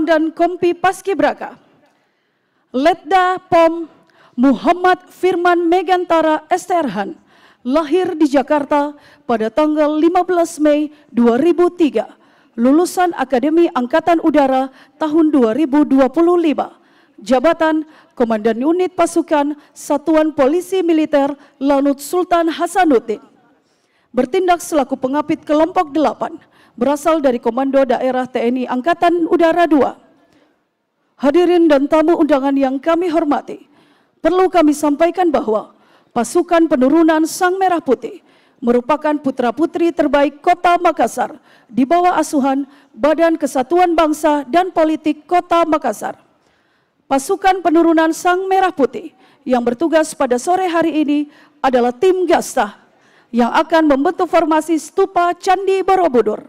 Komandan Kompi Paskibraka, Letda Pom Muhammad Firman Megantara Esterhan, lahir di Jakarta pada tanggal 15 Mei 2003, lulusan Akademi Angkatan Udara tahun 2025, jabatan Komandan Unit Pasukan Satuan Polisi Militer Lanut Sultan Hasanuddin. Bertindak selaku pengapit kelompok 8, berasal dari Komando Daerah TNI Angkatan Udara 2. Hadirin dan tamu undangan yang kami hormati, perlu kami sampaikan bahwa pasukan penurunan Sang Merah Putih merupakan putra-putri terbaik Kota Makassar di bawah asuhan Badan Kesatuan Bangsa dan Politik Kota Makassar. Pasukan penurunan Sang Merah Putih yang bertugas pada sore hari ini adalah tim Gastah yang akan membentuk formasi Stupa Candi Borobudur.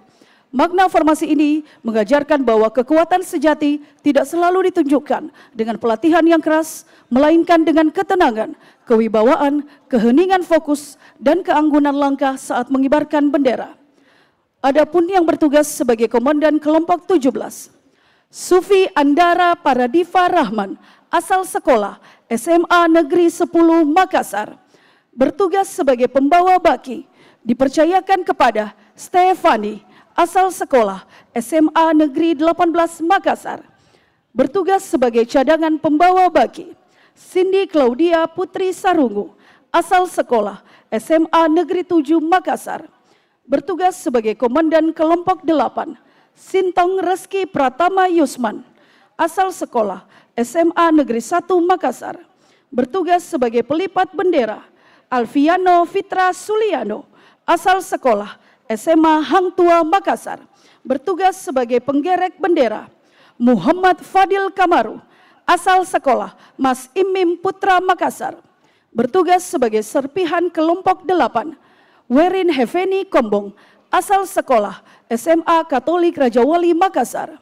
Makna formasi ini mengajarkan bahwa kekuatan sejati tidak selalu ditunjukkan dengan pelatihan yang keras, melainkan dengan ketenangan, kewibawaan, keheningan fokus, dan keanggunan langkah saat mengibarkan bendera. Adapun yang bertugas sebagai Komandan Kelompok 17, Sufi Andara Paradiva Rahman, asal sekolah SMA Negeri 10 Makassar, bertugas sebagai pembawa baki, dipercayakan kepada Stefani, asal sekolah SMA Negeri 18 Makassar, bertugas sebagai cadangan pembawa baki. Cindy Claudia Putri Sarungu, asal sekolah SMA Negeri 7 Makassar, bertugas sebagai Komandan Kelompok 8. Sintong Reski Pratama Yusman, asal sekolah SMA Negeri 1 Makassar, bertugas sebagai pelipat bendera. Alfiano Fitra Suliano, asal sekolah SMA Hang Tua Makassar, bertugas sebagai penggerek bendera. Muhammad Fadil Kamaru, asal sekolah Mas Imim Putra Makassar, bertugas sebagai serpihan kelompok 8. Werin Heveni Kombong, asal sekolah SMA Katolik Raja Wali Makassar.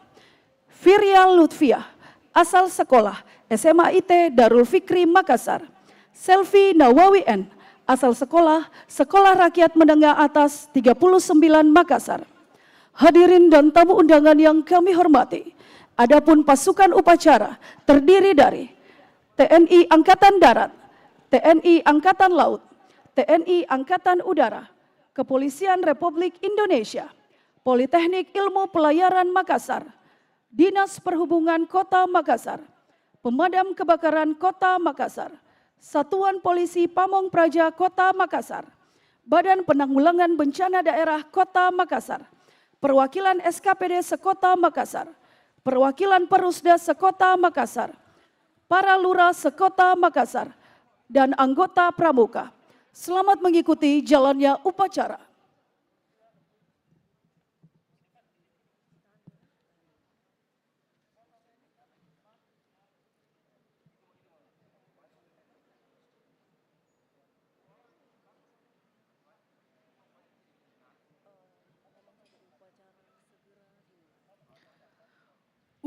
Firia Lutfiah, asal sekolah SMA IT Darul Fikri Makassar. Selvi Nawawi N, asal sekolah Sekolah Rakyat Menengah Atas 39 Makassar. Hadirin dan tamu undangan yang kami hormati, adapun pasukan upacara terdiri dari TNI Angkatan Darat, TNI Angkatan Laut, TNI Angkatan Udara, Kepolisian Republik Indonesia, Politeknik Ilmu Pelayaran Makassar, Dinas Perhubungan Kota Makassar, Pemadam Kebakaran Kota Makassar, Satuan Polisi Pamong Praja Kota Makassar, Badan Penanggulangan Bencana Daerah Kota Makassar, Perwakilan SKPD Sekota Makassar, Perwakilan Perusda Sekota Makassar, para lurah Sekota Makassar, dan anggota Pramuka. Selamat mengikuti jalannya upacara.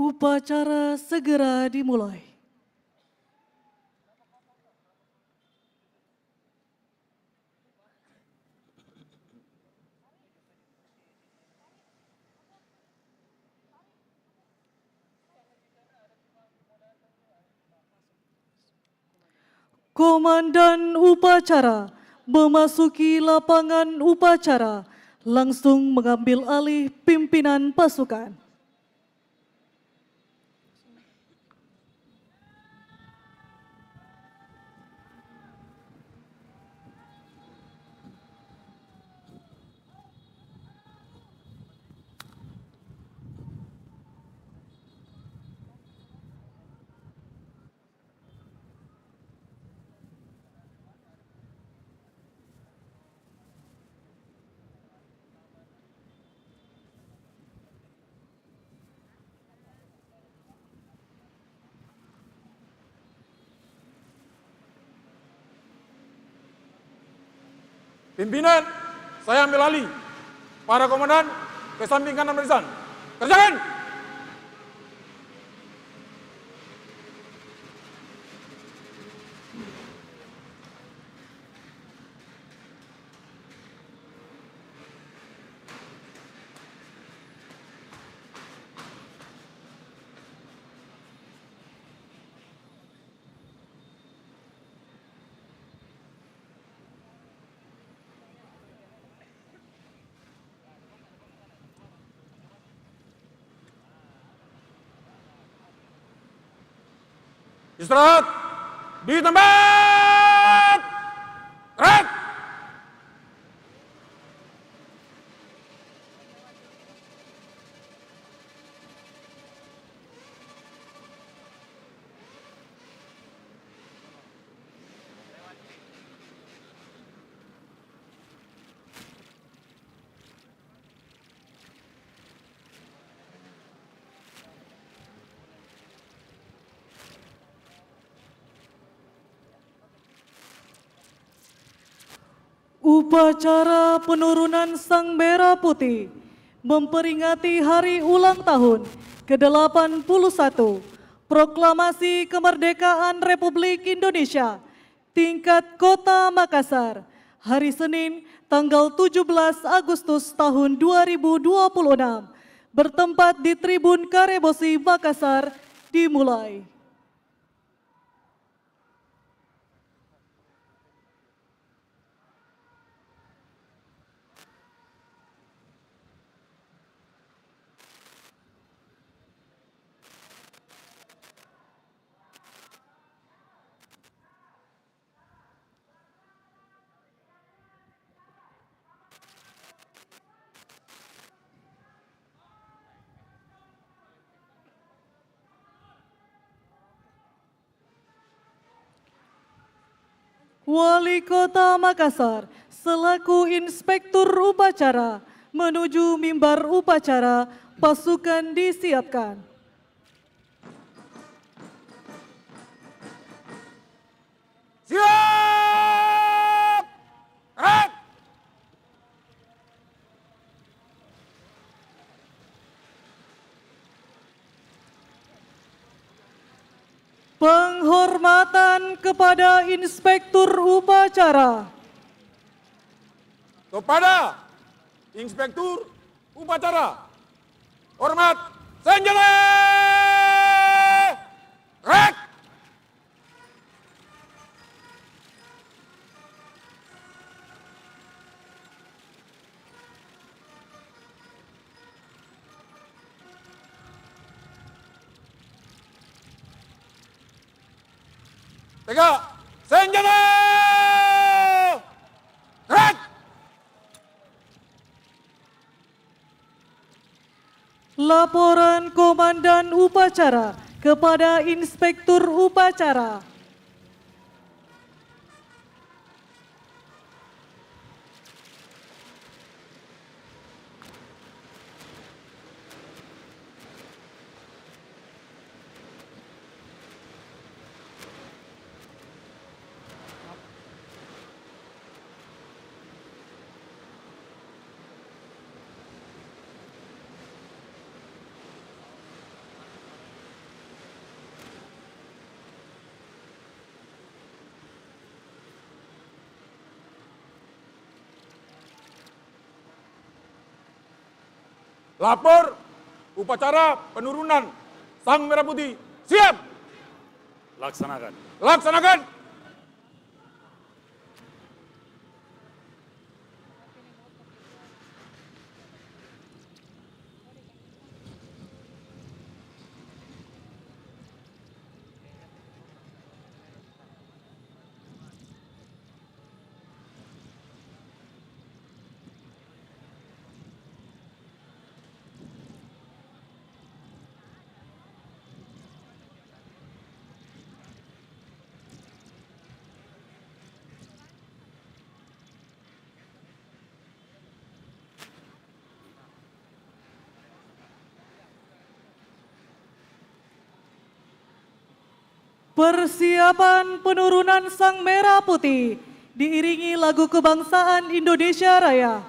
Upacara segera dimulai. Komandan upacara memasuki lapangan upacara, langsung mengambil alih pimpinan pasukan. Pimpinan, saya ambil alih. Para komandan, ke samping kanan barisan. Kerjakan! Istirahat di tempat. Gerak. Upacara penurunan Sang Merah Putih memperingati hari ulang tahun ke-81 Proklamasi Kemerdekaan Republik Indonesia tingkat Kota Makassar hari Senin tanggal 17 Agustus tahun 2026 bertempat di Tribun Karebosi Makassar dimulai. Wali Kota Makassar selaku Inspektur Upacara menuju mimbar upacara, pasukan disiapkan. Siap. Gerak. Penghormatan kepada Inspektur Upacara. Kepada Inspektur Upacara, hormat senjata. Gerak. Tegak, senjata. Gerak. Laporan Komandan Upacara kepada Inspektur Upacara. Lapor upacara penurunan Sang Merah Putih. Siap. Laksanakan. Laksanakan. Persiapan penurunan Sang Merah Putih diiringi lagu kebangsaan Indonesia Raya.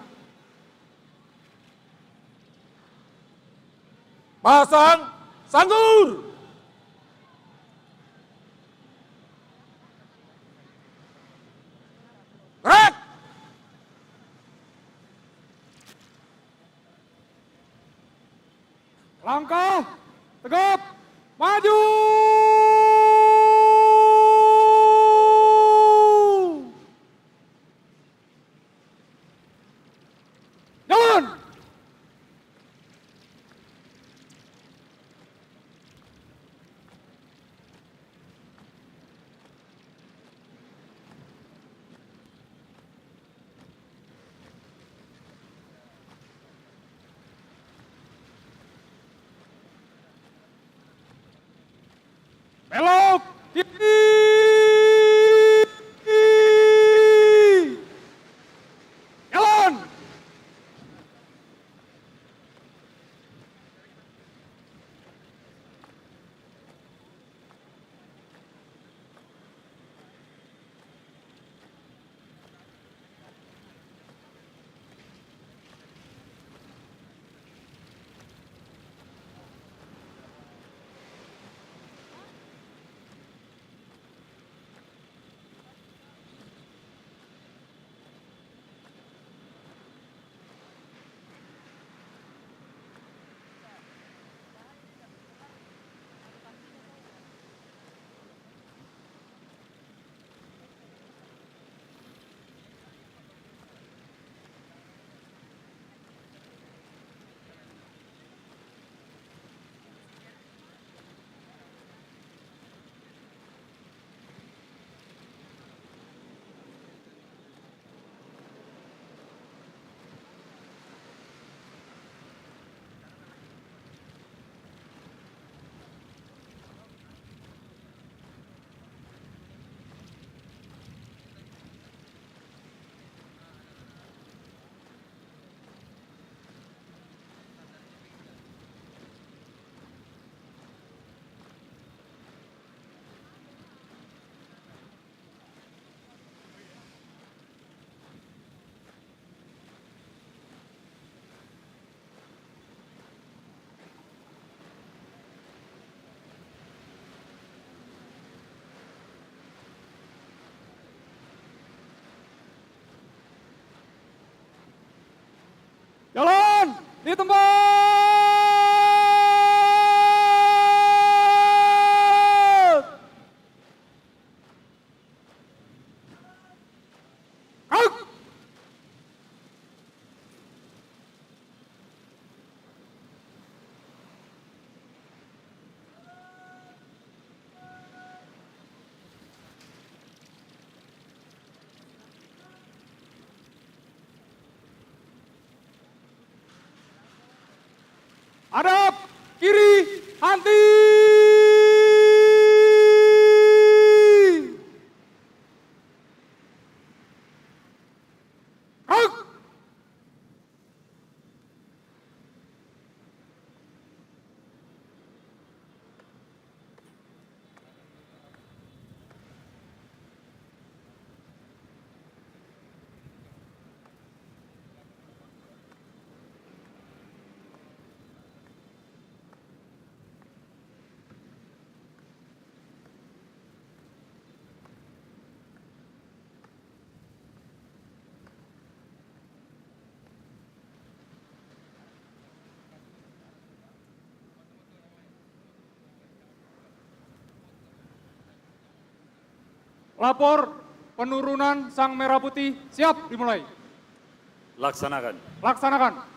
Pasang sanggur. Gerak. Langkah tegap maju. Jalan. Jalan di tempat. Kak. Hadap kiri henti. Kak. Lapor penurunan Sang Merah Putih siap dimulai. Laksanakan. Laksanakan.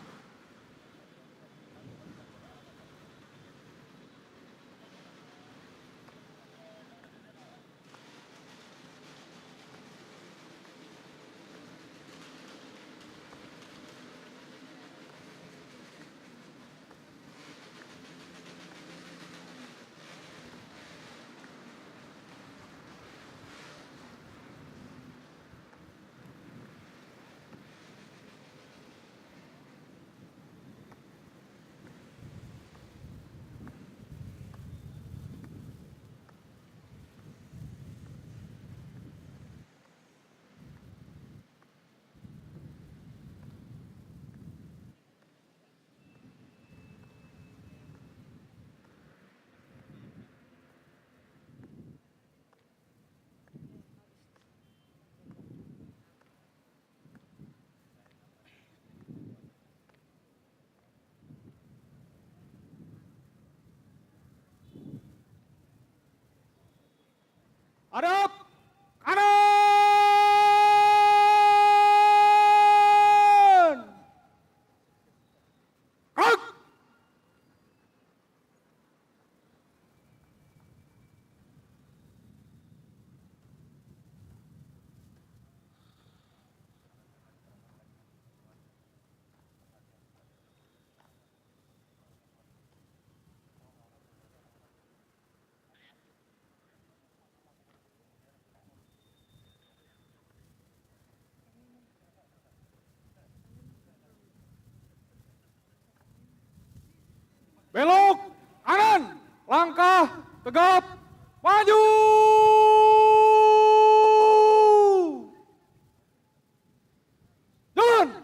Hadap kanan. Kak. Belok kanan, langkah tegap maju. Jalan.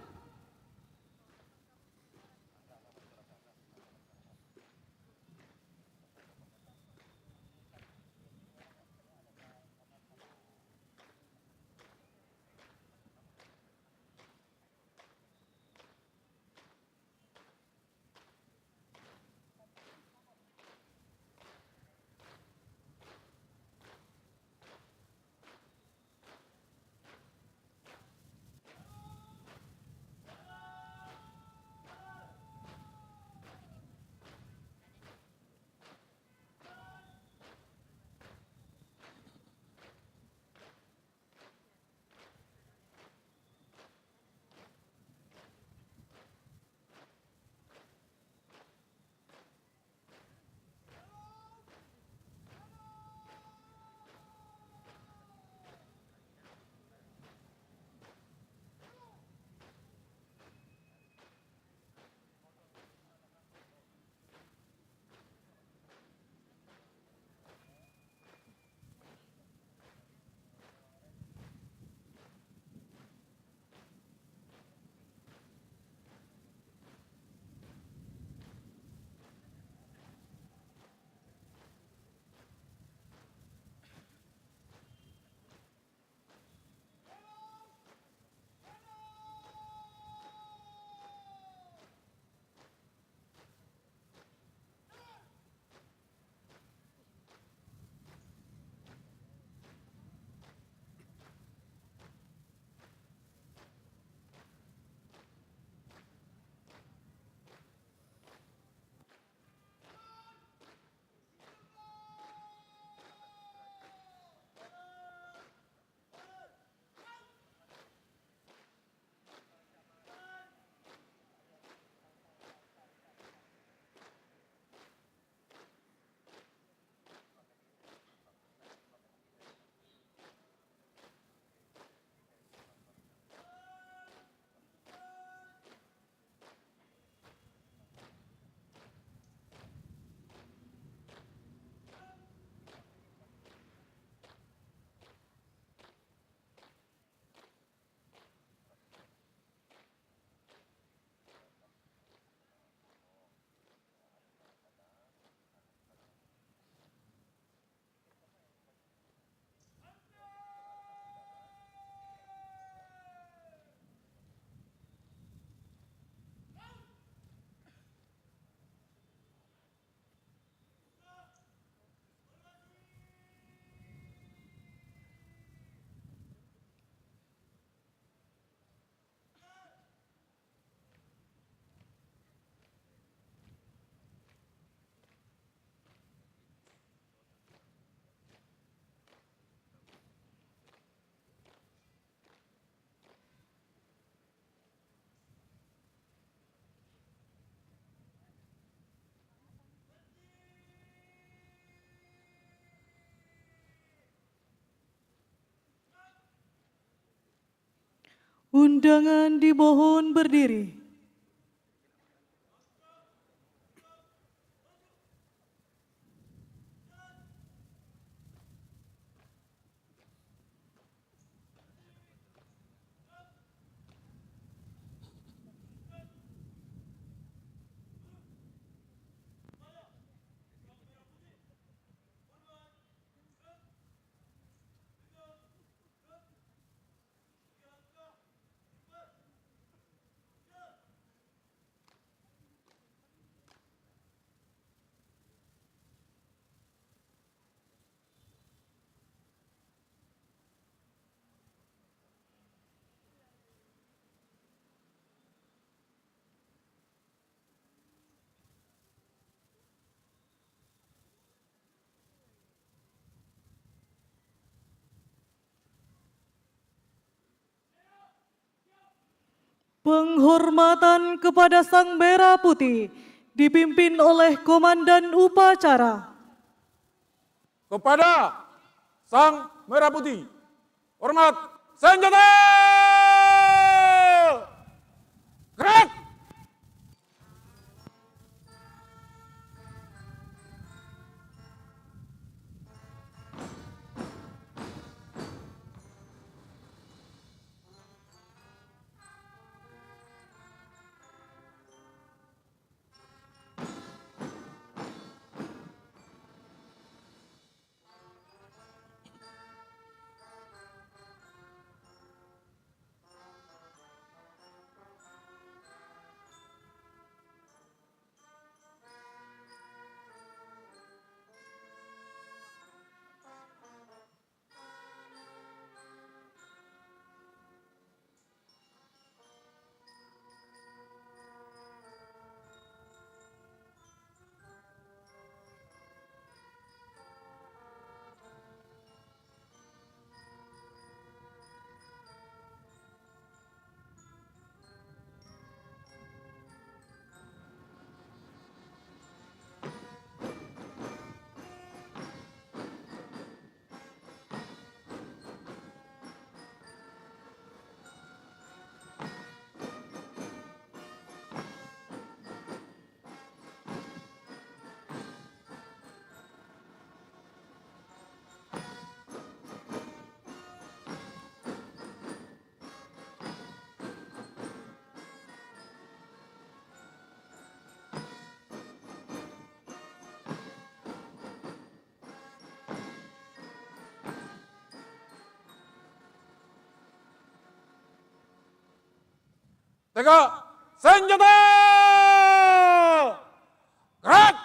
Undangan dimohon berdiri. Penghormatan kepada Sang Merah Putih dipimpin oleh Komandan Upacara. Kepada Sang Merah Putih, hormat senjata! Gerak! Tegak, senjata! Gerak!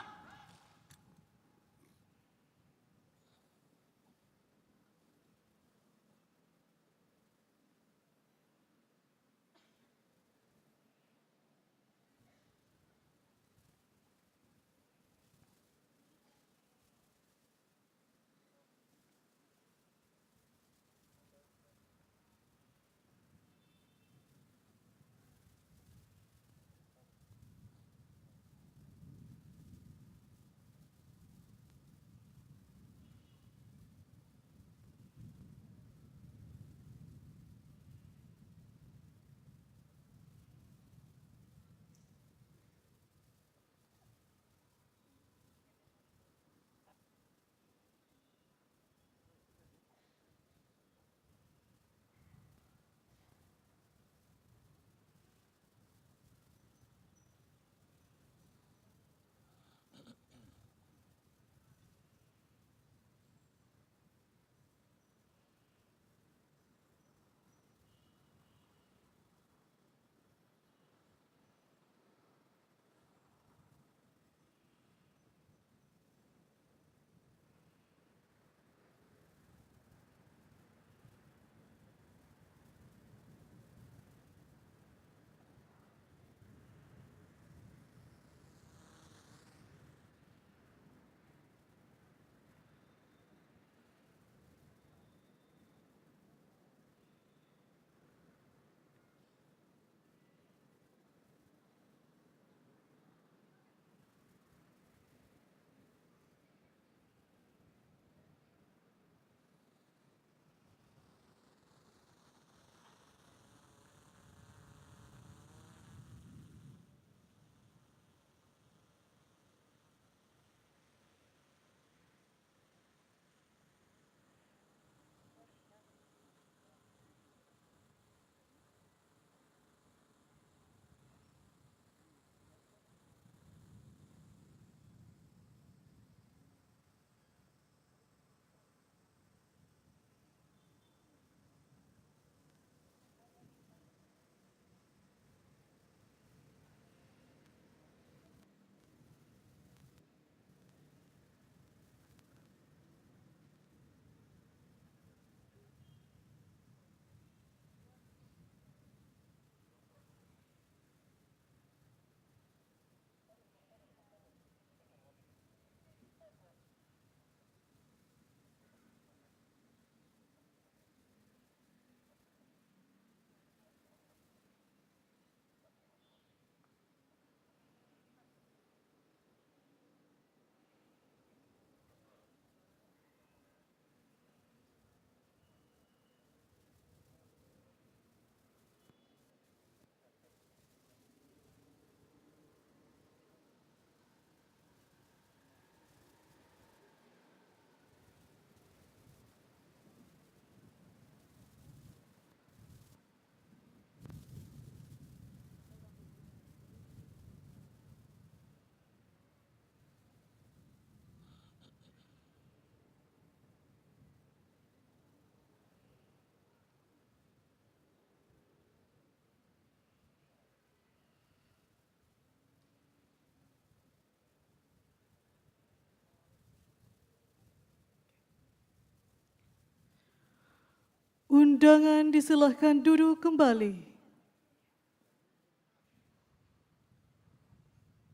Undangan disilahkan duduk kembali.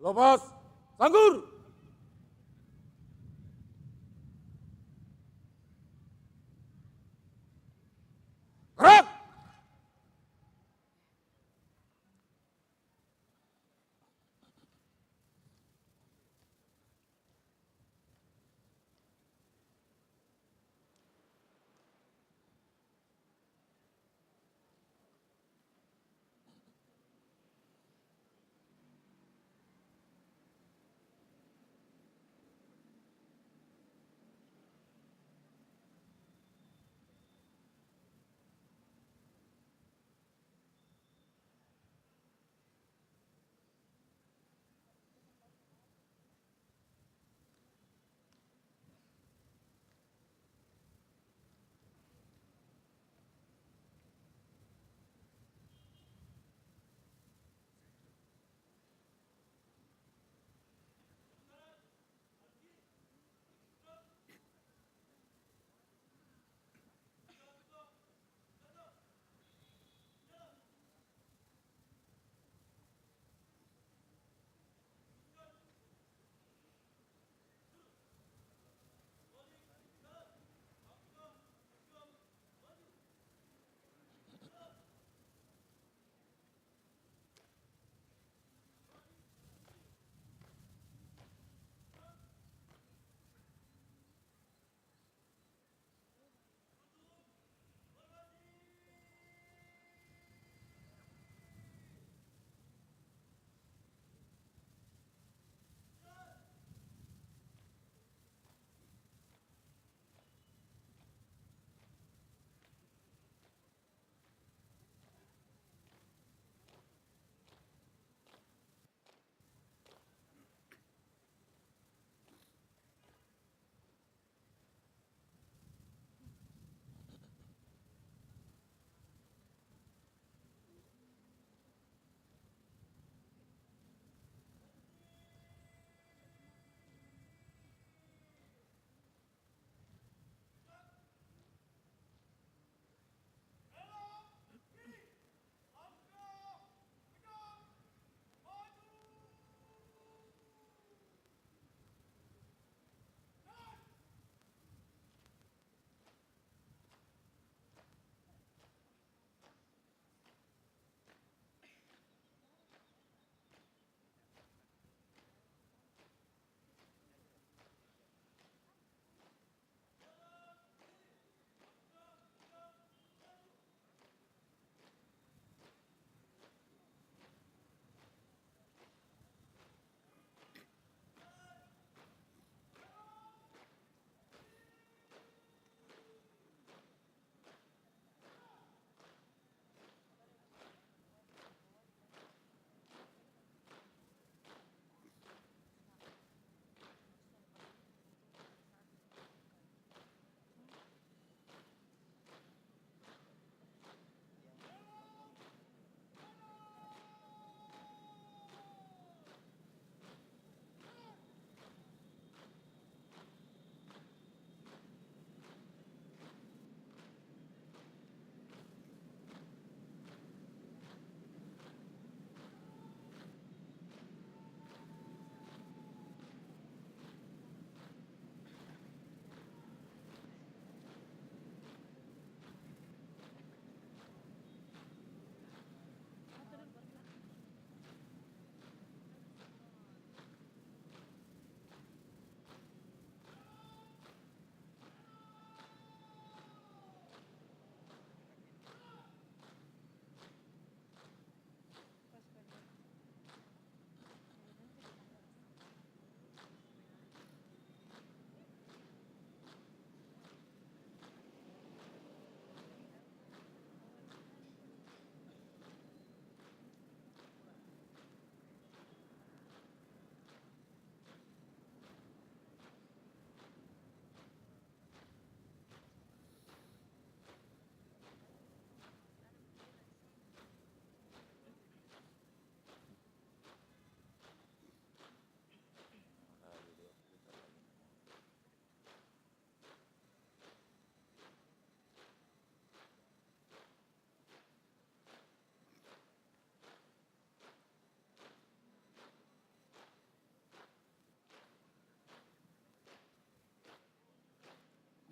Lepas, sanggur. Gerak.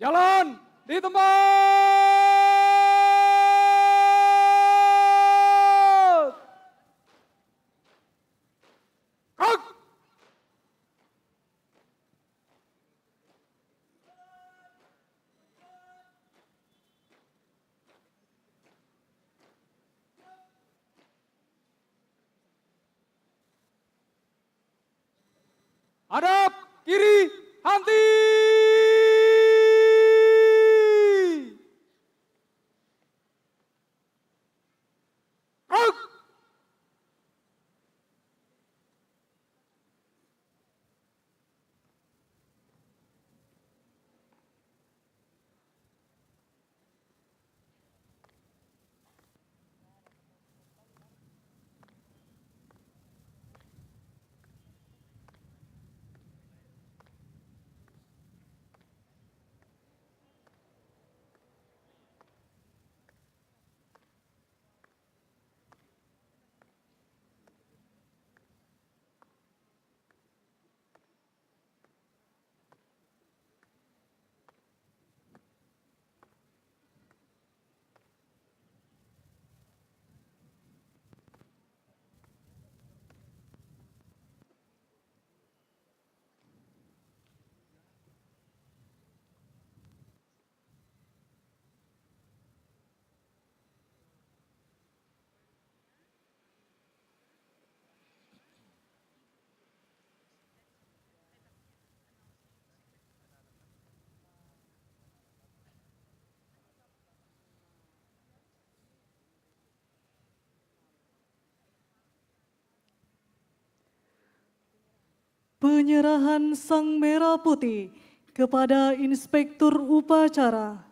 Jalan di tempat. Kak. Hadap kiri, henti. Kak. Penyerahan Sang Merah Putih kepada Inspektur Upacara.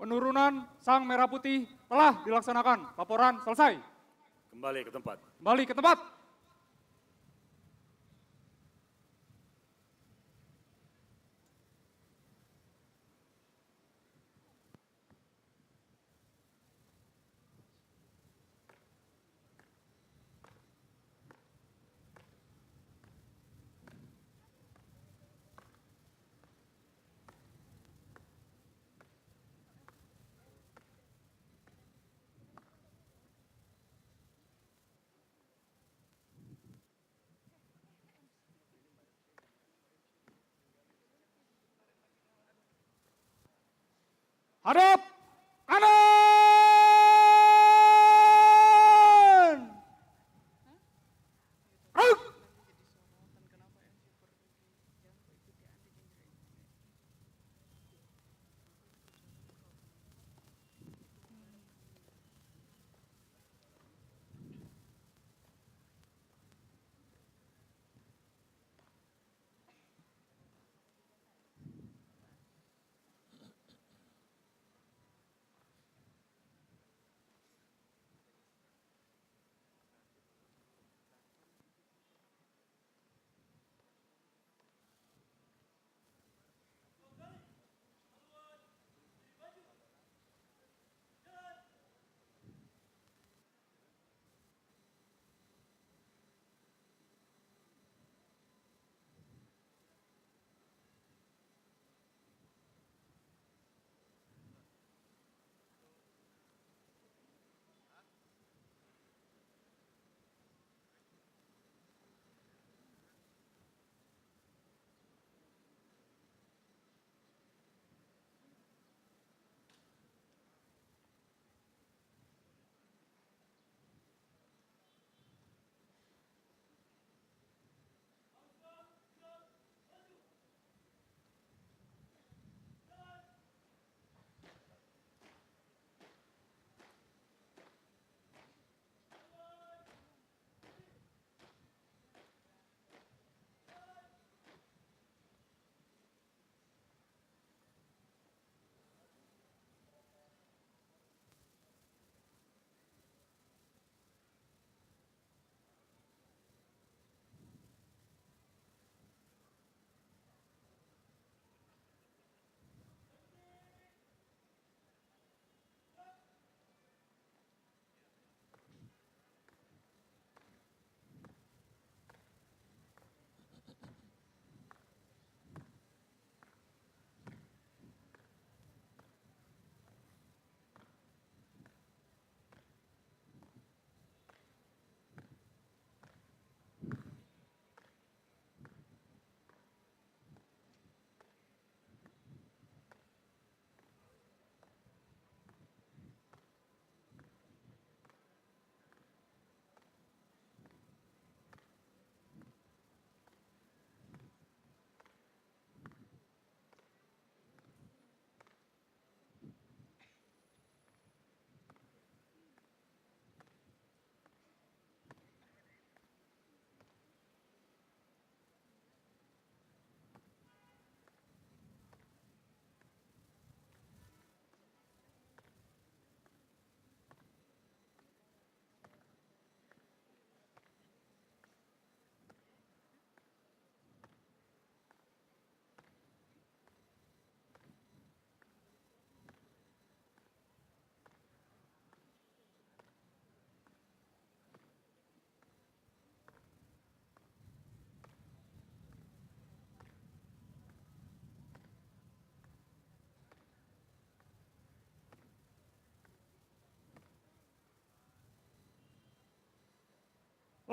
Penurunan Sang Merah Putih telah dilaksanakan. Laporan selesai. Kembali ke tempat. Kembali ke tempat. Hadap kanan. Ruk.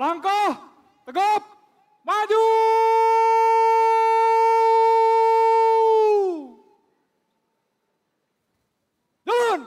Langkah, tegap, maju! Jalan!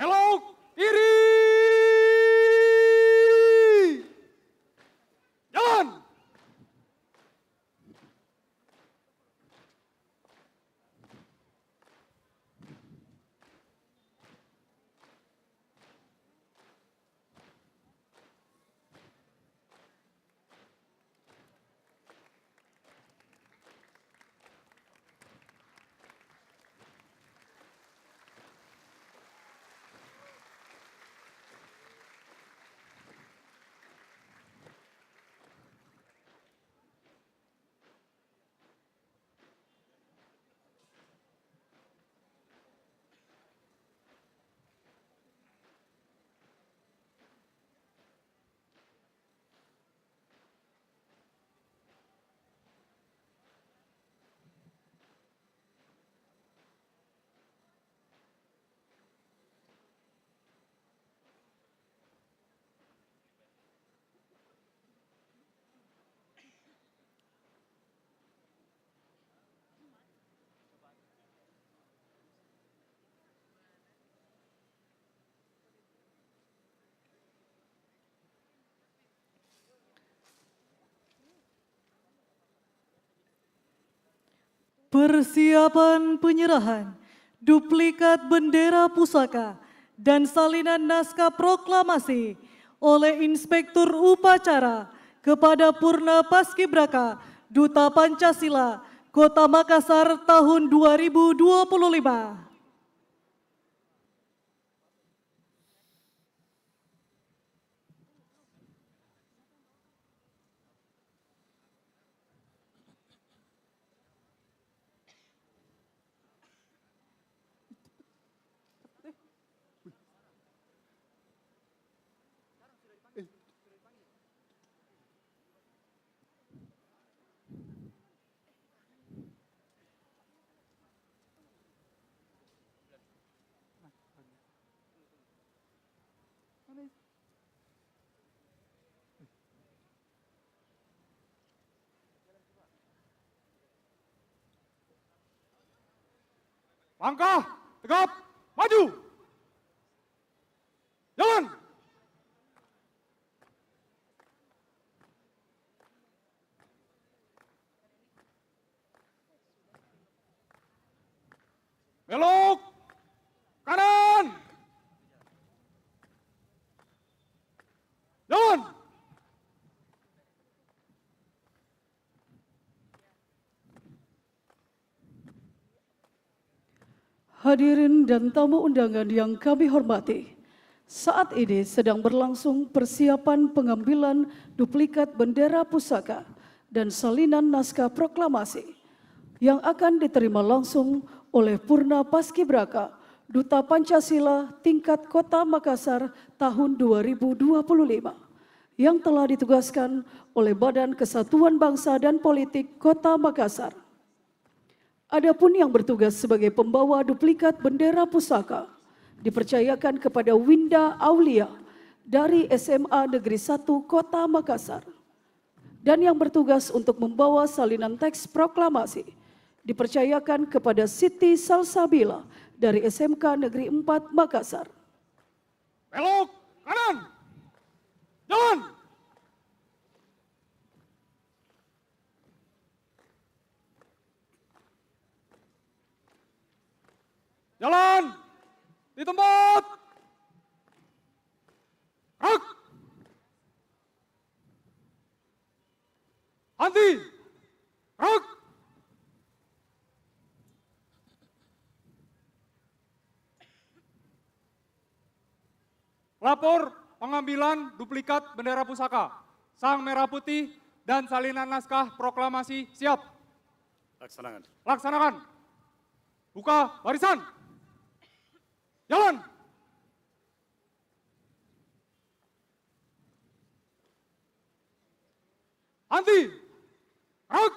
Belok kiri. Jalan. Persiapan penyerahan duplikat bendera pusaka dan salinan naskah proklamasi oleh Inspektur Upacara kepada Purna Paskibraka Duta Pancasila Kota Makassar tahun 2025. Langkah, tegap, maju. Jalan. Belok kanan. Jalan. Hadirin dan tamu undangan yang kami hormati, saat ini sedang berlangsung persiapan pengambilan duplikat bendera pusaka dan salinan naskah proklamasi yang akan diterima langsung oleh Purna Paskibraka Duta Pancasila tingkat Kota Makassar tahun 2025 yang telah ditugaskan oleh Badan Kesatuan Bangsa dan Politik Kota Makassar. Adapun yang bertugas sebagai pembawa duplikat bendera pusaka dipercayakan kepada Winda Aulia dari SMA Negeri 1 Kota Makassar. Dan yang bertugas untuk membawa salinan teks proklamasi dipercayakan kepada Siti Salsabila dari SMK Negeri 4 Makassar. Belok kanan. Jalan. Jalan di tempat. Lapor pengambilan duplikat bendera pusaka, sang merah putih, dan salinan naskah proklamasi siap. Laksanakan. Laksanakan. Buka barisan. Jalan. Anti. Gerak.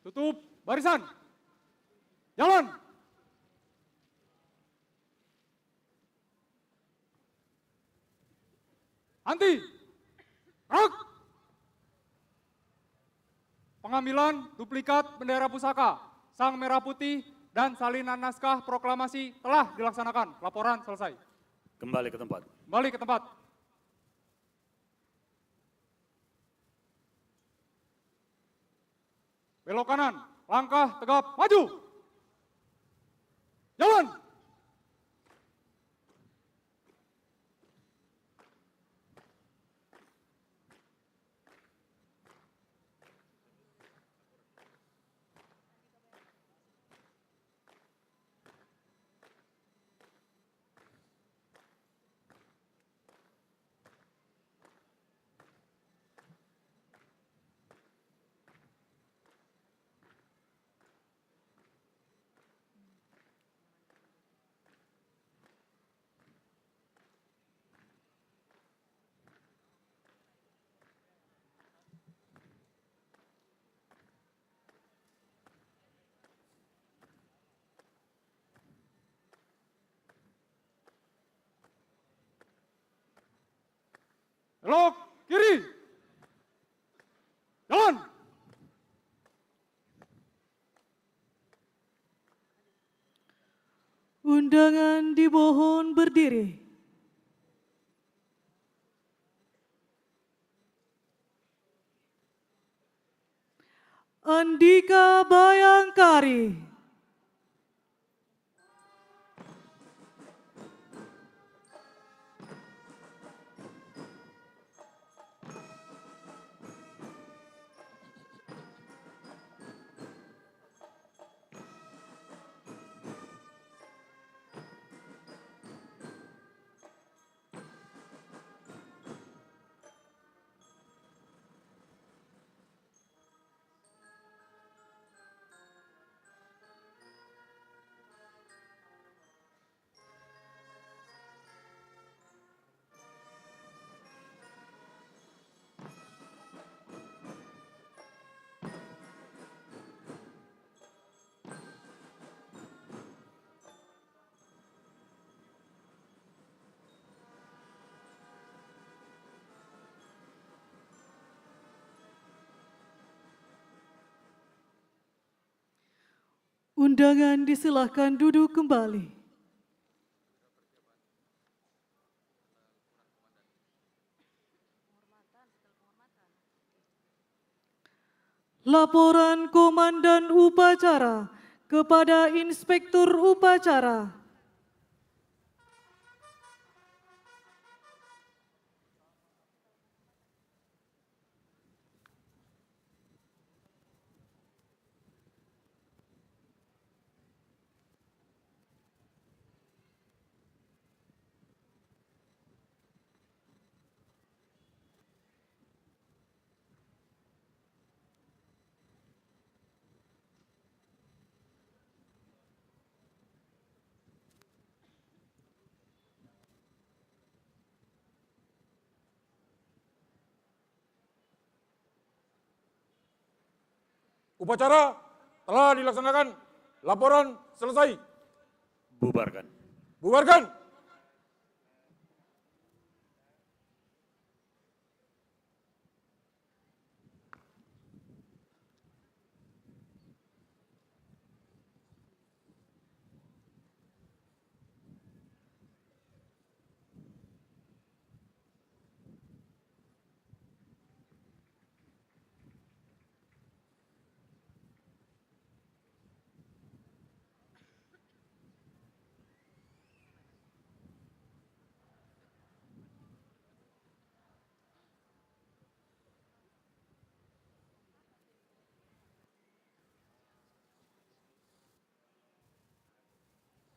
Tutup barisan. Jalan. Anti. Gerak. Pengambilan duplikat bendera pusaka, sang merah putih, dan salinan naskah proklamasi telah dilaksanakan. Laporan selesai. Kembali ke tempat. Kembali ke tempat. Belok kanan, langkah tegap, maju. Jalan. Belok kiri. Jalan. Undangan dimohon berdiri. Andika Bayangkari. Undangan disilahkan duduk kembali. Laporan Komandan Upacara kepada Inspektur Upacara. Upacara telah dilaksanakan. Laporan selesai. Bubarkan. Bubarkan.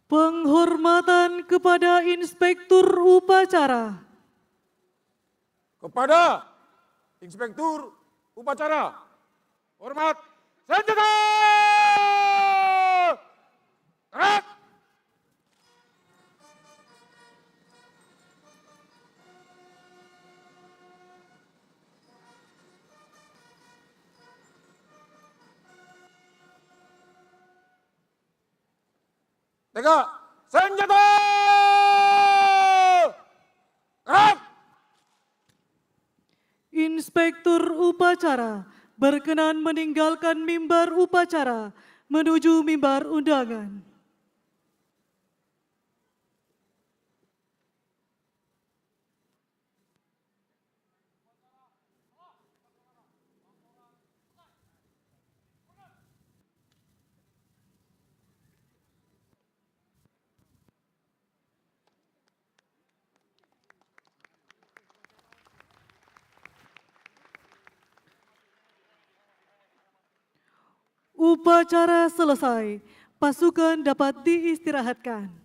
Penghormatan kepada Inspektur Upacara. Kepada Inspektur Upacara. Hormat senjata! Gerak! Tega, senjata! Gerak! Inspektur Upacara berkenan meninggalkan mimbar upacara menuju mimbar undangan. Upacara selesai, pasukan dapat diistirahatkan.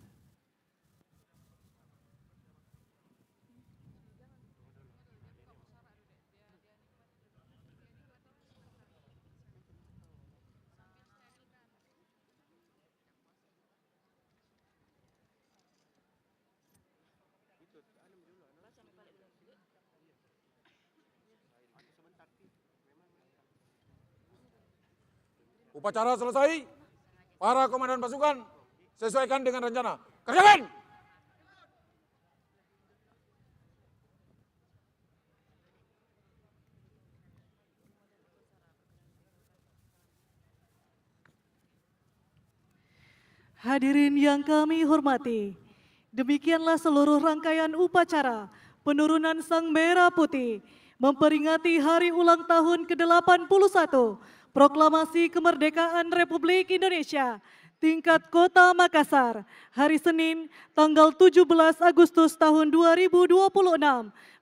Upacara selesai. Para komandan pasukan sesuaikan dengan rencana. Kerjakan! Hadirin yang kami hormati, demikianlah seluruh rangkaian upacara penurunan Sang Merah Putih memperingati hari ulang tahun ke-81 Proklamasi Kemerdekaan Republik Indonesia tingkat Kota Makassar hari Senin tanggal 17 Agustus tahun 2026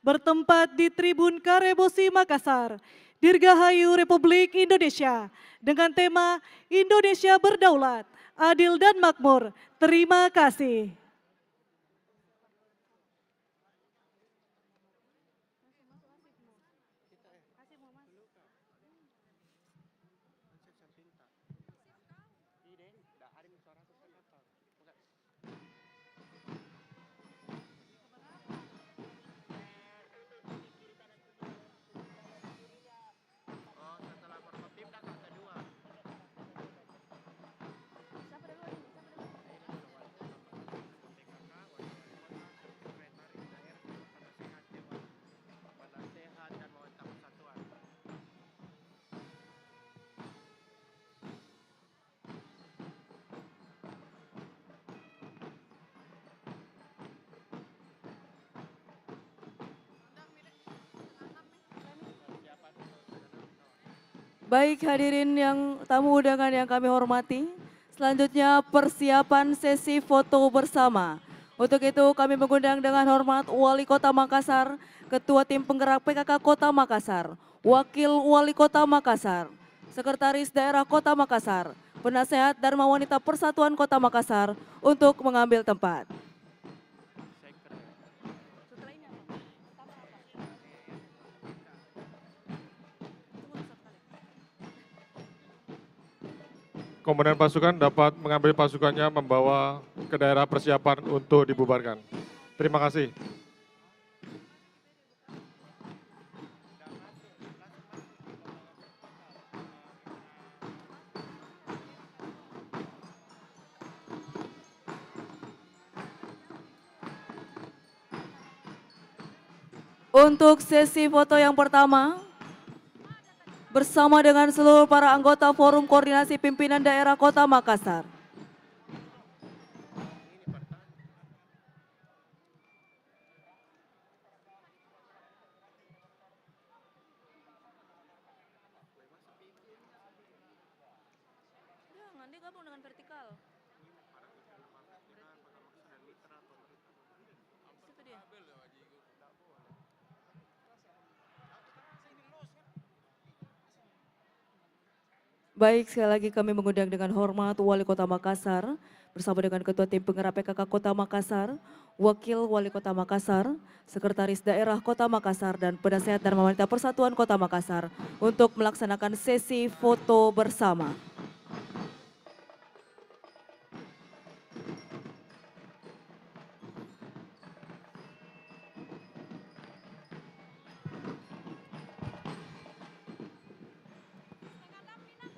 bertempat di Tribun Karebosi Makassar, Dirgahayu Republik Indonesia dengan tema Indonesia Berdaulat, Adil dan Makmur. Terima kasih. Baik hadirin yang tamu undangan yang kami hormati, selanjutnya persiapan sesi foto bersama. Untuk itu kami mengundang dengan hormat Wali Kota Makassar, Ketua Tim Penggerak PKK Kota Makassar, Wakil Wali Kota Makassar, Sekretaris Daerah Kota Makassar, Penasehat Dharma Wanita Persatuan Kota Makassar untuk mengambil tempat. Komandan pasukan dapat mengambil pasukannya membawa ke daerah persiapan untuk dibubarkan. Terima kasih. Untuk sesi foto yang pertama, bersama dengan seluruh para anggota Forum Koordinasi Pimpinan Daerah Kota Makassar. Jangan digabung dengan vertikal. Situ dia. Baik, sekali lagi kami mengundang dengan hormat Wali Kota Makassar bersama dengan Ketua Tim Penggerak PKK Kota Makassar, Wakil Wali Kota Makassar, Sekretaris Daerah Kota Makassar, dan Penasehat Dharma Wanita Persatuan Kota Makassar untuk melaksanakan sesi foto bersama.